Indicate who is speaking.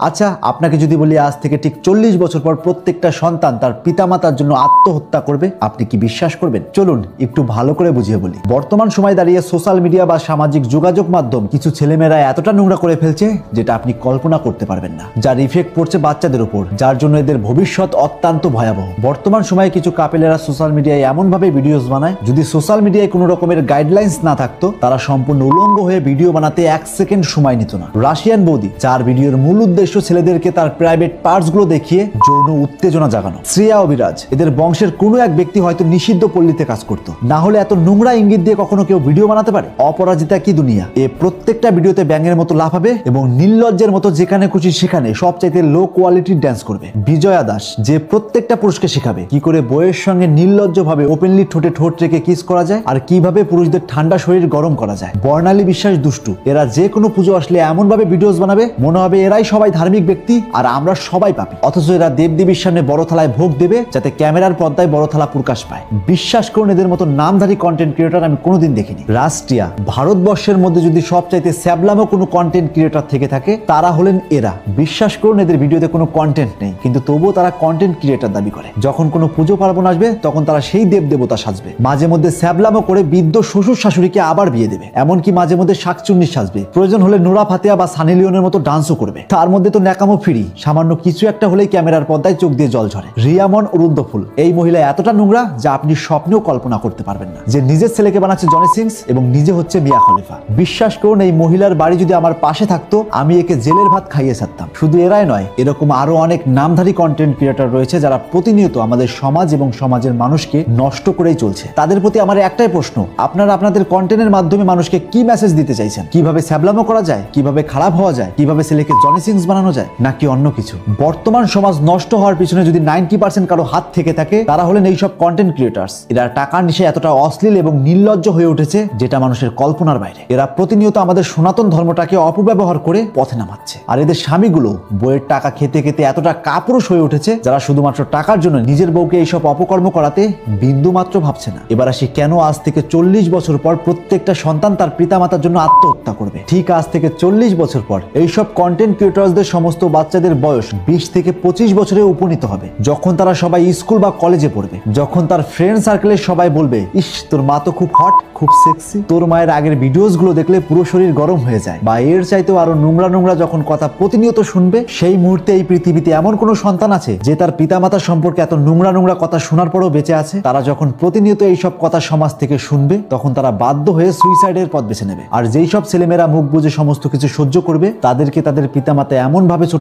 Speaker 1: আচ্ছা, আপনাকে যদি বলি আজ থেকে ঠিক 40 বছর পর প্রত্যেকটা সন্তান তার পিতামাতার জন্য আত্মহত্যা করবে, আপনি কি বিশ্বাস করবেন? চলুন একটু ভালো করে বুঝিয়ে বলি। বর্তমান সময় দাঁড়িয়ে সোশ্যাল মিডিয়া বা সামাজিক যোগাযোগ মাধ্যম কিছু ছেলেমেয়েরা এতটা নোংরা করে ফেলছে যেটা আপনি কল্পনা করতে পারবেন না, যার ইফেক্ট পড়ছে বাচ্চাদের উপর, যার জন্য এদের ভবিষ্যৎ অত্যন্ত ভয়াবহ। বর্তমান সময়ে কিছু কাপেলেরা সোশ্যাল মিডিয়ায় এমন ভাবে ভিডিওস বানায়, যদি সোশ্যাল মিডিয়ায় কোনো রকমের গাইডলাইন্স না থাকতো তারা সম্পূর্ণ উলঙ্গ হয়ে ভিডিও বানাতে 1 সেকেন্ড সময় নিত না। রাশিয়ান বৌদি, যার ভিডিওর মূল উদ্দেশ্য ছেলেদেরকে তার প্রাইভেট পার্টস গুলো দেখিয়ে যৌন উত্তেজনা জাগানো। শ্রেয়া অভিরাজ, এদের বংশের কোনো এক ব্যক্তি হয়তো নিষিদ্ধ পল্লীতে কাজ করতো, না হলে এত নোংরা ইঙ্গিত দিয়ে কখনো কেউ ভিডিও বানাতে পারে? অপরাজিতা কি দুনিয়া, এ প্রত্যেকটা ভিডিওতে ব্যাঙের মতো লাফাবে এবং নির্লজ্জের মতো যেখানে খুশি সেখানে সবচাইতে লো কোয়ালিটির ড্যান্স করবে। বিজয়া দাস, যে প্রত্যেকটা পুরুষকে শেখাবে কি করে বইয়ের সঙ্গে নির্লজ্জ ভাবে ওপেনলি ঠোঁটে ঠোঁট রেখে কিস করা যায় আর কিভাবে পুরুষদের ঠান্ডা শরীর গরম করা যায়। বর্ণালী বিশ্বাস দুষ্টু, এরা যে কোনো পুজো আসলে এমন ভাবে ভিডিওস বানাবে মনে হবে এরাই সবাই ধার্মিক ব্যক্তি আর আমরা সবাই পাপী, অথচ এরা দেবদেবীর সামনে বড় থালায় ভোগ দেবে যাতে ক্যামেরার পর্দায় বড় থালা প্রকাশ পায়। বিশ্বাস করুন, এদের মতো নামধারী কন্টেন্ট ক্রিয়েটর আমি কোনোদিন দেখিনি। রাষ্ট্রিয়া, ভারতবর্ষের মধ্যে যদি সবচাইতে স্যাবলামো কোনো কন্টেন্ট ক্রিয়েটর থেকে থাকে তারা হলেন এরা। বিশ্বাস করুন, এদের ভিডিওতে কোনো কন্টেন্ট নেই, কিন্তু তবুও তারা কন্টেন্ট ক্রিয়েটর দাবি করে। যখন কোনো পুজো পার্বণ আসবে তখন তারা সেই দেব দেবতা সাজবে, মাঝে মধ্যে স্যাবলামো করে বৃদ্ধ শ্বশুর শাশুড়িকে আবার বিয়ে দেবে, এমনকি মাঝে মধ্যে শাকচুন্নি সাজবে, প্রয়োজন হলে নোরা ফাতেহা বা সানি লিওনের মতো ডান্সও করবে। তার মধ্যে তো ন্যাকামো ফ্রি, সামান্য কিছু একটা হলেই ক্যামেরার পর্দায় চোখ দিয়ে জল ঝরে। রিয়ামন অরুন্ধফুল, এই মহিলা এতটা নোংরা যা আপনি স্বপ্নেও কল্পনা করতে পারবেন না, যে নিজের ছেলেকে বানাচ্ছে জনি সিংস এবং নিজে হচ্ছে মিয়া খলিফা। বিশ্বাস করুন, এই মহিলার বাড়ি যদি আমার পাশে থাকতো আমি একে জেলের ভাত খাইয়ে ছাড়তাম। শুধু এরাই নয়, এরকম আরো অনেক নামধারী কন্টেন্ট ক্রিয়েটর রয়েছে যারা প্রতিনিয়ত আমাদের সমাজ এবং সমাজের মানুষকে নষ্ট করেই চলছে। তাদের প্রতি আমার একটাই প্রশ্ন, আপনারা আপনাদের কন্টেন্টের মাধ্যমে মানুষকে কি মেসেজ দিতে চাইছেন? কিভাবে স্যাবলামো করা যায়, কিভাবে খারাপ হওয়া যায়, কিভাবে ছেলেকে জনি সিংস বানানো যায়, নাকি অন্য কিছু? বর্তমান সমাজ নষ্ট হওয়ার পিছনে যদি 90% কারো হাত থেকে থাকে তারা হলেন এইসব কন্টেন্ট ক্রিয়েটার্স। এরা টাকার নিশে এতটা অশ্লীল এবং নির্লজ্জ হয়ে উঠেছে যেটা মানুষের কল্পনার বাইরে। এরা প্রতিনিয়ত আমাদের সনাতন ধর্মটাকে অপব্যবহার করে পথে নামাচ্ছে। আর এদের স্বামীগুলো বইয়ের টাকা খেতে খেতে এতটা কাপুরুষ হয়ে উঠেছে যারা শুধুমাত্র টাকার জন্য নিজের বউকে এইসব অপকর্ম করাতে বিন্দু মাত্র ভাবছে না। এবার আসি কেন আজ থেকে 40 বছর পর প্রত্যেকটা সন্তান তার পিতামাতার জন্য আত্মহত্যা করবে। ঠিক আজ থেকে 40 বছর পর এইসব কন্টেন্ট ক্রিয়েটরসদের সমস্ত বাচ্চাদের বয়স 20 থেকে 25 বছরে উপনীত হবে, যখন তারা সবাই স্কুল বা কলেজে পড়বে, যখন তার ফ্রেন্ড সার্কেলের সবাই বলবে, ইস তোর মা তো খুব হট, খুব সেক্সি, তোর মায়ের আগের ভিডিওস গুলো দেখলে পুরো শরীর গরম হয়ে যায়, বা এর চাইতেও আরো নোংরা নোংরা যখন কথা প্রতিনিয়ত শুনবে, সেই মুহূর্তে এই পৃথিবীতে এমন কোন সন্তান আছে যে তার পিতামাতা সম্পর্কে এত নোংরা নোংরা কথা শোনার পরও বেঁচে আছে? তারা যখন প্রতিনিয়ত এইসব কথা সমাজ থেকে শুনবে তখন তারা বাধ্য হয়ে সুইসাইডের পথ বেছে নেবে। আর যেই সব ছেলেমেয়েরা মুখ বুজে সমস্ত কিছু সহ্য করবে তাদেরকে তাদের পিতামাতা এমন ভাবে